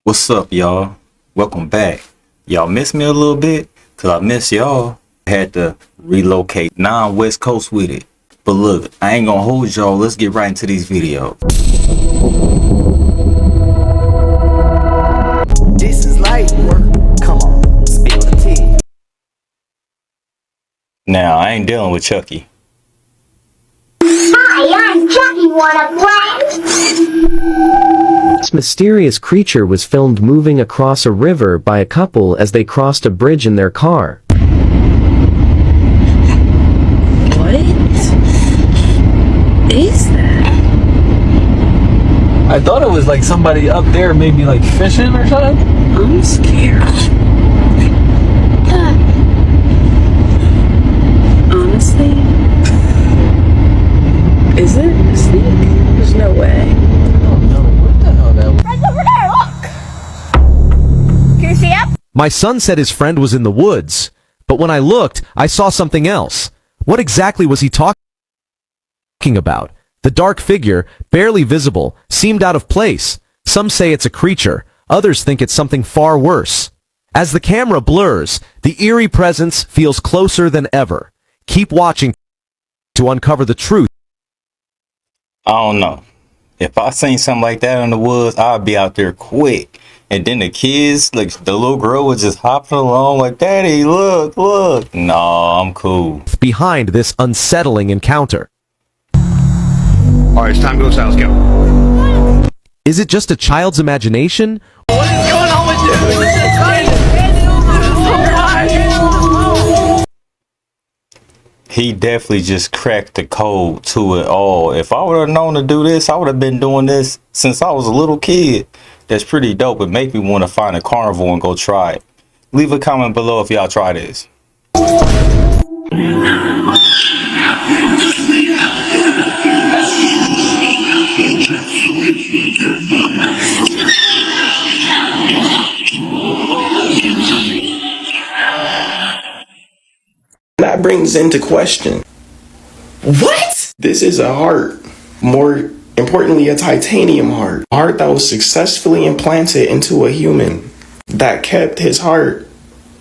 What's up, y'all? Welcome back. Y'all miss me a little bit? Cause I miss y'all. I had to relocate. Now I'm West Coast with it. But look, I ain't gonna hold y'all. Let's get right into these videos. This is light work. Come on, spill the tea. Now, I ain't dealing with Chucky. Hi, I'm Chucky. Wanna play? This mysterious creature was filmed moving across a river by a couple as they crossed a bridge in their car. What is that? I thought it was like somebody up there, maybe like fishing or something. I'm scared. Honestly, is it a snake? There's no way. I don't know what the hell that was. It's over there, look! Can you see it? My son said his friend was in the woods, but when I looked, I saw something else. What exactly was he talking about? The dark figure, barely visible, seemed out of place. Some say it's a creature, others think it's something far worse. As the camera blurs, the eerie presence feels closer than ever. Keep watching to uncover the truth. I don't know. If I seen something like that in the woods, I'd be out there quick. And then the kids, like the little girl was just hopping along like, Daddy, look, look. Nah, I'm cool. Behind this unsettling encounter. All right, it's time to go south. Let's go. Is it just a child's imagination? What is going on with you? This is crazy. He definitely just cracked the code to it all. If I would have known to do this, I would have been doing this since I was a little kid. That's pretty dope. It make me want to find a carnival and go try it. Leave a comment below if y'all try this. That brings into question, What? this is a heart. More importantly, a titanium heart. A heart that was successfully implanted into a human that kept his heart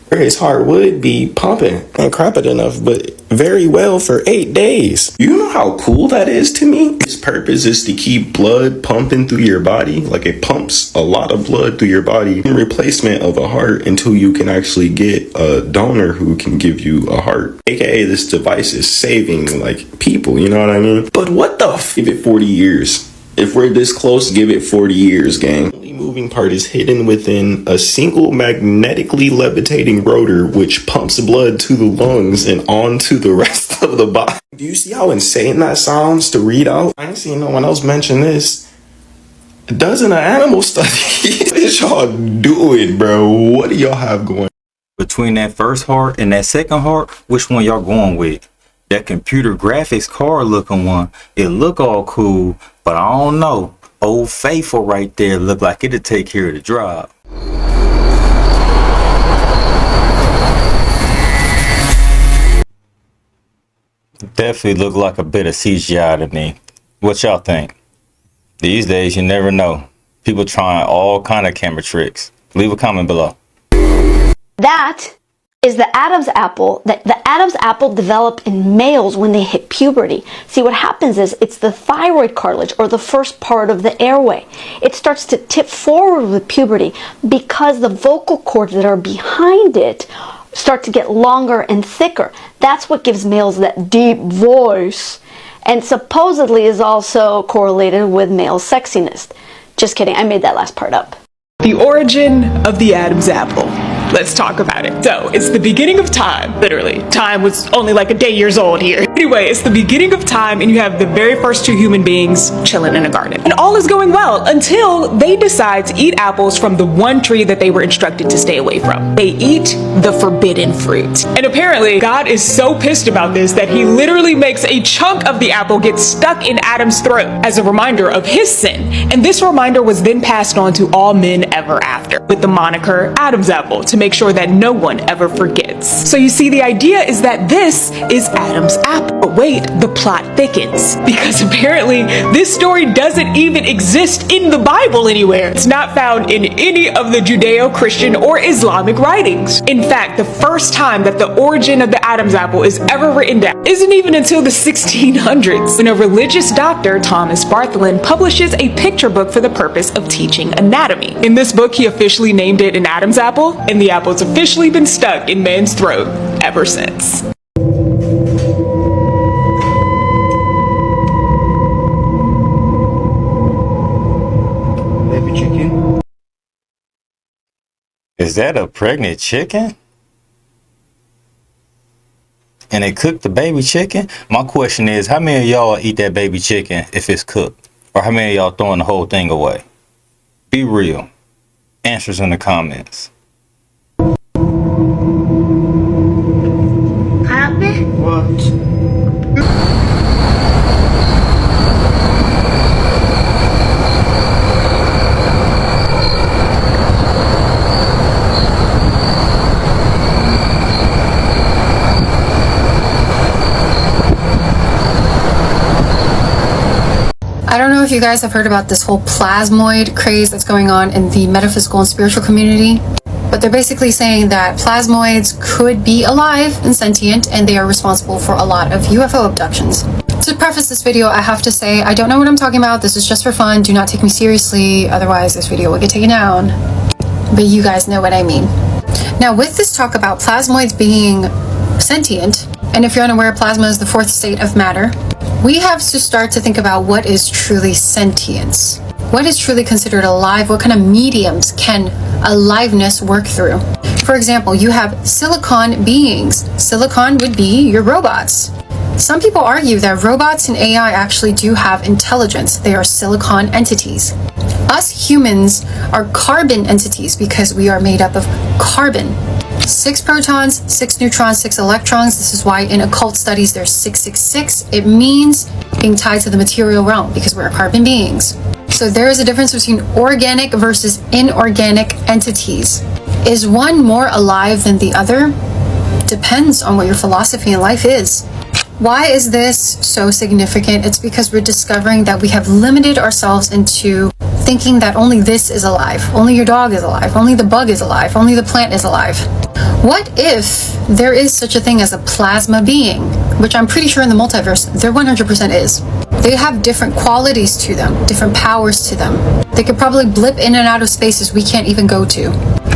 where his heart would be pumping and cramping enough, but very well for 8 days. You know how cool that is to me? Its purpose is to keep blood pumping through your body. Like it pumps a lot of blood through your body in replacement of a heart until you can actually get a donor who can give you a heart. AKA this device is saving like people, you know what I mean? But what the give it 40 years. If we're this close, give it 40 years, gang. The only moving part is hidden within a single magnetically levitating rotor which pumps blood to the lungs and onto the rest of the body. Do you see how insane that sounds to read out? I ain't seen no one else mention this. A dozen of animal studies. What is y'all doing, bro? What do y'all have going? Between that first heart and that second heart, which one y'all going with? That computer graphics card looking one, it look all cool, but I don't know. Old Faithful right there look like it'll take care of the job. Definitely look like a bit of CGI to me. What y'all think? These days you never know. People trying all kind of camera tricks. Leave a comment below. That is the Adam's apple. The Adam's apple develop in males when they hit puberty. See, what happens is it's the thyroid cartilage, or the first part of the airway. It starts to tip forward with puberty because the vocal cords that are behind it start to get longer and thicker. That's what gives males that deep voice, and supposedly is also correlated with male sexiness. Just kidding, I made that last part up. The origin of the Adam's apple. Let's talk about it. So, it's the beginning of time. Literally, time was only like a day years old here. Anyway, it's the beginning of time and you have the very first two human beings chilling in a garden. And all is going well until they decide to eat apples from the one tree that they were instructed to stay away from. They eat the forbidden fruit. And apparently, God is so pissed about this that he literally makes a chunk of the apple get stuck in Adam's throat as a reminder of his sin. And this reminder was then passed on to all men ever after with the moniker Adam's apple to make make sure that no one ever forgets. So you see, the idea is that this is Adam's apple. But wait, the plot thickens, because apparently this story doesn't even exist in the Bible anywhere. It's not found in any of the Judeo-Christian or Islamic writings. In fact, the first time that the origin of the Adam's apple is ever written down isn't even until the 1600s, when a religious doctor, Thomas Bartholin, publishes a picture book for the purpose of teaching anatomy. In this book, he officially named it an Adam's apple, and the apple's officially been stuck in man's throat ever since. Baby chicken. Is that a pregnant chicken? And they cooked the baby chicken? My question is, how many of y'all eat that baby chicken if it's cooked? Or how many of y'all throwing the whole thing away? Be real. Answers in the comments. Papa? What? I don't know if you guys have heard about this whole plasmoid craze that's going on in the metaphysical and spiritual community, but they're basically saying that plasmoids could be alive and sentient, and they are responsible for a lot of UFO abductions. To preface this video, I have to say I don't know what I'm talking about. This is just for fun. Do not take me seriously, otherwise this video will get taken down. But you guys know what I mean. Now, with this talk about plasmoids being sentient, and if you're unaware, plasma is the fourth state of matter, we have to start to think about what is truly sentience. What is truly considered alive? What kind of mediums can aliveness work through? For example, you have silicon beings. Silicon would be your robots. Some people argue that robots and AI actually do have intelligence. They are silicon entities. Us humans are carbon entities because we are made up of carbon. 6 protons, 6 neutrons, 6 electrons. This is why in occult studies there's 666. It means being tied to the material realm because we're carbon beings. So there is a difference between organic versus inorganic entities. Is one more alive than the other? Depends on what your philosophy in life is. Why is this so significant? It's because we're discovering that we have limited ourselves into thinking that only this is alive, only your dog is alive, only the bug is alive, only the plant is alive. What if there is such a thing as a plasma being, which I'm pretty sure in the multiverse there 100% is. They have different qualities to them, different powers to them. They could probably blip in and out of spaces we can't even go to.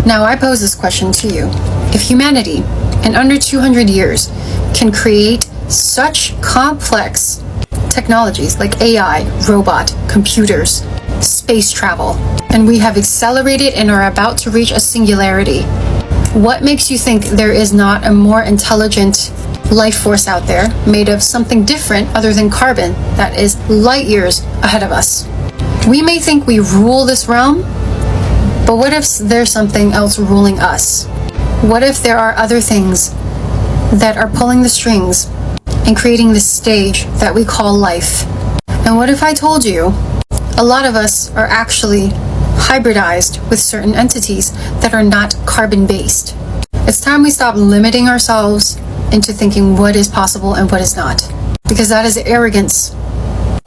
Now I pose this question to you. If humanity, in under 200 years, can create such complex technologies like AI, robot, computers, space travel, and we have accelerated and are about to reach a singularity, what makes you think there is not a more intelligent life force out there made of something different other than carbon that is light years ahead of us? We may think we rule this realm, but what if there's something else ruling us? What if there are other things that are pulling the strings and creating this stage that we call life? And what if I told you a lot of us are actually hybridized with certain entities that are not carbon based? It's time we stop limiting ourselves into thinking what is possible and what is not, because that is arrogance.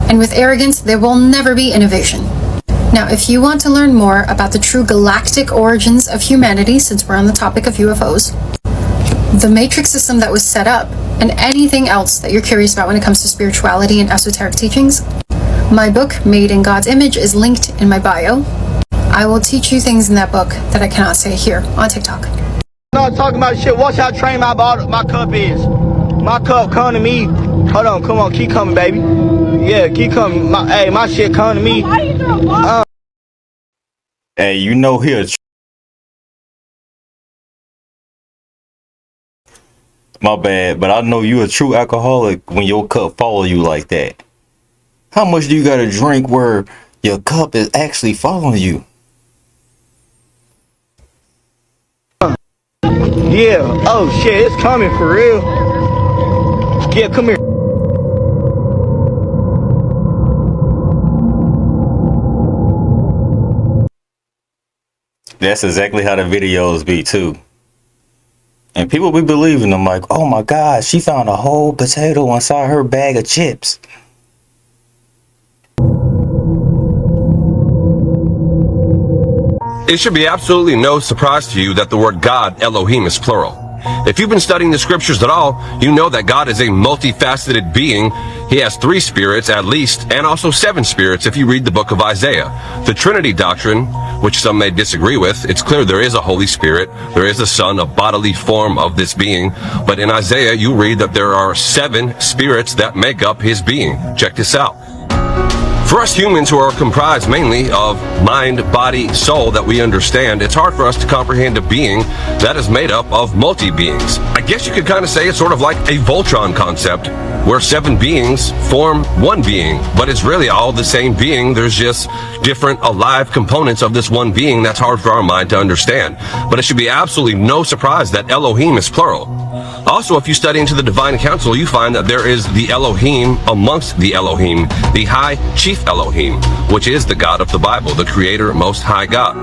And with arrogance, there will never be innovation. Now, if you want to learn more about the true galactic origins of humanity, since we're on the topic of UFOs, the matrix system that was set up, and anything else that you're curious about when it comes to spirituality and esoteric teachings, my book, Made in God's Image, is linked in my bio. I will teach you things in that book that I cannot say here on TikTok. Not talking about shit. Watch how trained my cup is. My cup come to me. Hold on, come on, keep coming, baby. Yeah, keep coming. My shit come to me. Hey, you know here. My bad, but I know you a true alcoholic when your cup follow you like that. How much do you gotta drink where your cup is actually following you? Yeah, oh shit, it's coming for real. Yeah, come here. That's exactly how the videos be too. And people be believing them like, oh my God, she found a whole potato inside her bag of chips. It should be absolutely no surprise to you that the word God, Elohim, is plural. If you've been studying the scriptures at all, you know that God is a multifaceted being. He has 3 spirits at least, and also 7 spirits if you read the book of Isaiah. The Trinity doctrine, which some may disagree with, it's clear there is a Holy Spirit, there is a Son, a bodily form of this being, but in Isaiah you read that there are 7 spirits that make up his being. Check this out. For us humans who are comprised mainly of mind, body, soul that we understand, it's hard for us to comprehend a being that is made up of multi-beings. I guess you could kind of say it's sort of like a Voltron concept, where 7 beings form one being, but it's really all the same being. There's just different alive components of this one being that's hard for our mind to understand. But it should be absolutely no surprise that Elohim is plural. Also, if you study into the divine council, you find that there is the Elohim amongst the Elohim, the high chief Elohim, which is the God of the Bible, the creator, most high God.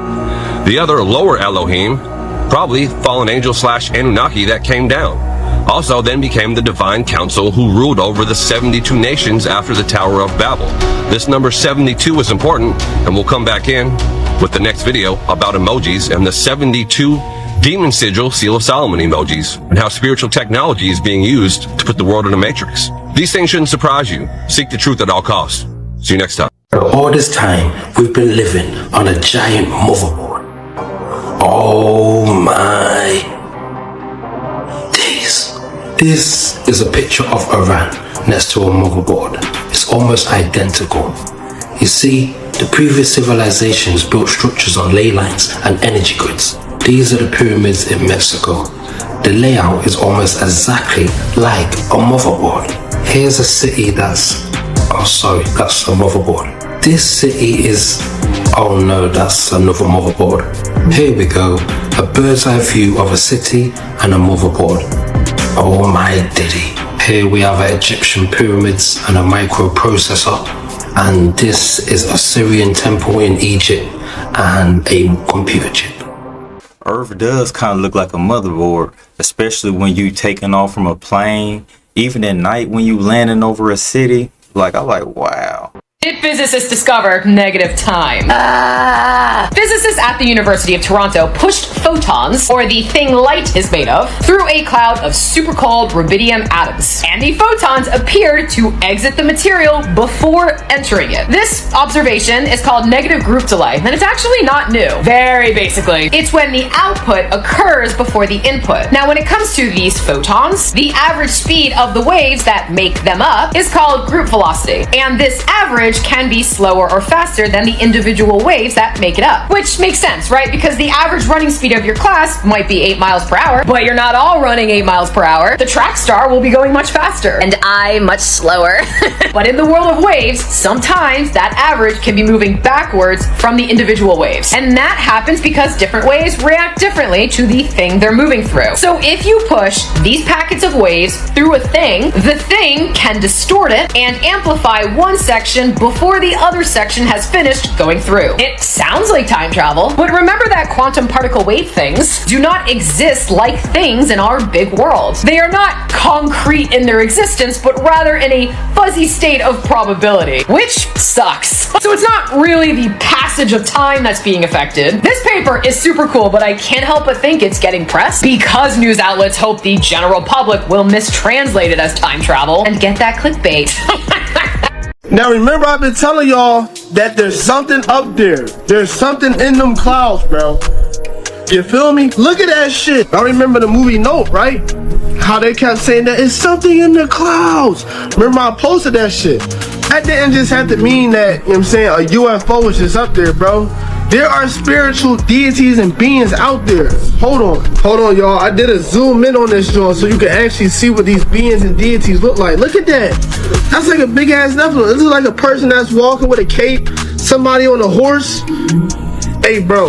The other lower Elohim, probably fallen angel / Anunnaki that came down. Also then became the divine council who ruled over the 72 nations after the Tower of Babel. This number 72 is important, and we'll come back in with the next video about emojis and the 72 demon sigil seal of Solomon emojis and how spiritual technology is being used to put the world in a matrix. These things shouldn't surprise you. Seek the truth at all costs. See you next time. All this time, we've been living on a giant motherboard. Oh my. This is a picture of Iran next to a motherboard. It's almost identical. You see, the previous civilizations built structures on ley lines and energy grids. These are the pyramids in Mexico. The layout is almost exactly like a motherboard. Here's a city that's a motherboard. This city is, oh no, that's another motherboard. Here we go, a bird's eye view of a city and a motherboard. Oh my diddy. Here we have Egyptian pyramids and a microprocessor. And this is a Syrian temple in Egypt and a computer chip. Earth does kind of look like a motherboard, especially when you taking off from a plane. Even at night when you landing over a city. Like, I'm like, wow. Did physicists discover negative time? Physicists at the University of Toronto pushed photons, or the thing light is made of, through a cloud of super cold rubidium atoms. And the photons appeared to exit the material before entering it. This observation is called negative group delay, and it's actually not new. Very basically, it's when the output occurs before the input. Now, when it comes to these photons, the average speed of the waves that make them up is called group velocity. And this average can be slower or faster than the individual waves that make it up. Which makes sense, right? Because the average running speed of your class might be 8 miles per hour, but you're not all running 8 miles per hour. The track star will be going much faster. And I much slower. But in the world of waves, sometimes that average can be moving backwards from the individual waves. And that happens because different waves react differently to the thing they're moving through. So if you push these packets of waves through a thing, the thing can distort it and amplify one section before the other section has finished going through. It sounds like time travel, but remember that quantum particle wave things do not exist like things in our big world. They are not concrete in their existence, but rather in a fuzzy state of probability, which sucks. So it's not really the passage of time that's being affected. This paper is super cool, but I can't help but think it's getting press because news outlets hope the general public will mistranslate it as time travel and get that clickbait. Now remember, I've been telling y'all that there's something up there. There's something in them clouds, bro. You feel me? Look at that shit. I remember the movie Nope, right? How they kept saying that it's something in the clouds. Remember I posted that shit. That didn't just have to mean that, you know what I'm saying, a UFO is just up there, bro. There are spiritual deities and beings out there. Hold on, y'all. I did a zoom in on this, y'all, so you can actually see what these beings and deities look like. Look at that. That's like a big ass Nephilim. This is like a person that's walking with a cape, somebody on a horse. Hey, bro.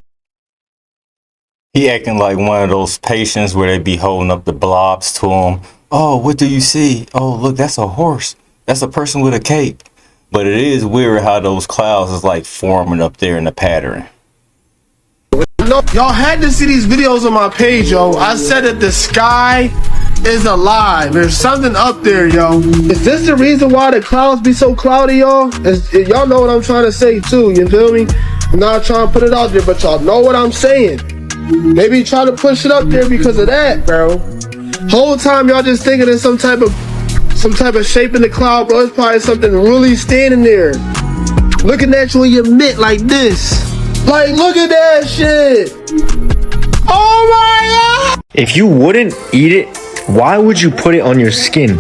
He acting like one of those patients where they be holding up the blobs to him. Oh, what do you see? Oh, look, that's a horse. That's a person with a cape. But it is weird how those clouds is like forming up there in the pattern. No, y'all had to see these videos on my page, yo. I said that the sky is alive. There's something up there, yo. Is this the reason why the clouds be so cloudy, y'all? Y'all know what I'm trying to say too, you feel me? I'm not trying to put it out there, but y'all know what I'm saying. Maybe try to push it up there because of that, bro. Whole time y'all just thinking of some type of shape in the cloud, bro. It's probably something really standing there, looking at you in your mitt like this. Like, look at that shit. Oh my God. If you wouldn't eat it, why would you put it on your skin?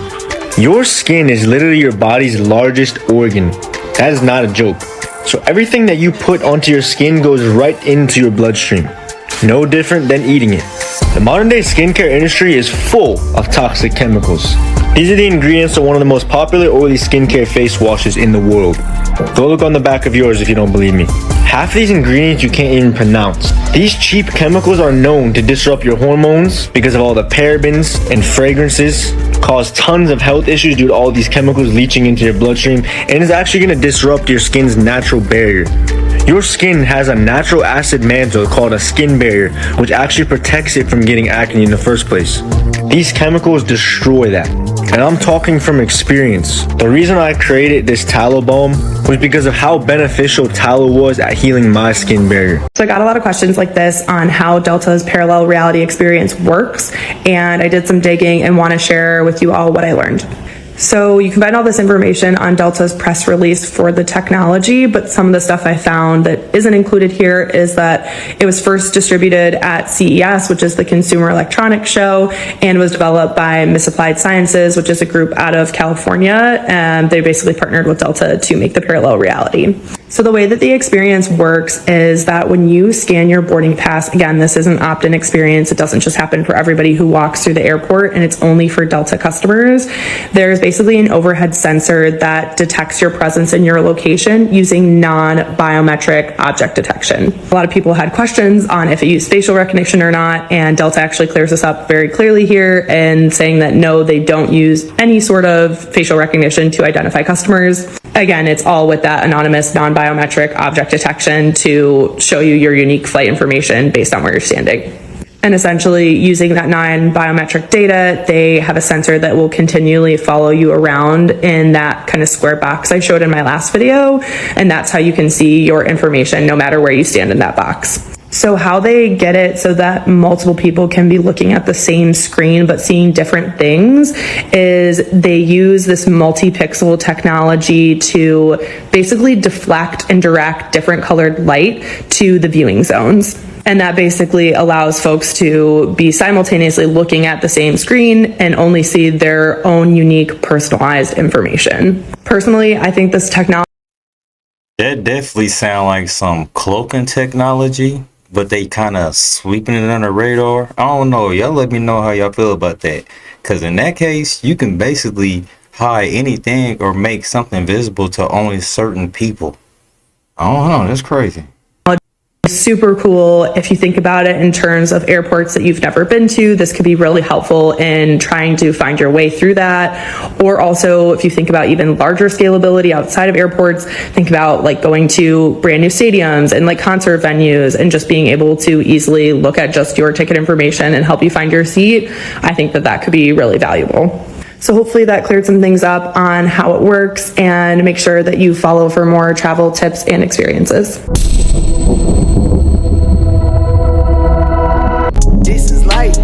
Your skin is literally your body's largest organ. That is not a joke. So everything that you put onto your skin goes right into your bloodstream. No different than eating it. The modern day skincare industry is full of toxic chemicals. These are the ingredients of one of the most popular oily skincare face washes in the world. Go look on the back of yours if you don't believe me. Half of these ingredients you can't even pronounce. These cheap chemicals are known to disrupt your hormones because of all the parabens and fragrances, cause tons of health issues due to all these chemicals leaching into your bloodstream, and is actually going to disrupt your skin's natural barrier. Your skin has a natural acid mantle called a skin barrier, which actually protects it from getting acne in the first place. These chemicals destroy that. And I'm talking from experience. The reason I created this tallow balm was because of how beneficial tallow was at healing my skin barrier. So I got a lot of questions like this on how Delta's parallel reality experience works, and I did some digging and want to share with you all what I learned. So you can find all this information on Delta's press release for the technology, but some of the stuff I found that isn't included here is that it was first distributed at CES, which is the Consumer Electronics Show, and was developed by Misapplied Sciences, which is a group out of California, and they basically partnered with Delta to make the parallel reality. So the way that the experience works is that when you scan your boarding pass, again, this is an opt-in experience. It doesn't just happen for everybody who walks through the airport, and it's only for Delta customers. There's basically an overhead sensor that detects your presence in your location using non-biometric object detection. A lot of people had questions on if it used facial recognition or not, and Delta actually clears this up very clearly here and saying that no, they don't use any sort of facial recognition to identify customers. Again, it's all with that anonymous non-biometric object detection to show you your unique flight information based on where you're standing. And essentially using that non-biometric data, they have a sensor that will continually follow you around in that kind of square box I showed in my last video. And that's how you can see your information no matter where you stand in that box. So how they get it so that multiple people can be looking at the same screen but seeing different things is they use this multi-pixel technology to basically deflect and direct different colored light to the viewing zones. And that basically allows folks to be simultaneously looking at the same screen and only see their own unique personalized information. Personally, I think this technology... That definitely sounds like some cloaking technology, but they kind of sweeping it under the radar. I don't know. Y'all let me know how y'all feel about that. Because in that case, you can basically hide anything or make something visible to only certain people. I don't know. That's crazy. Super cool if you think about it in terms of airports that you've never been to. This could be really helpful in trying to find your way through that. Or also if you think about even larger scalability outside of airports, think about like going to brand new stadiums and like concert venues and just being able to easily look at just your ticket information and help you find your seat. I think that that could be really valuable. So hopefully that cleared some things up on how it works, and make sure that you follow for more travel tips and experiences. This is light.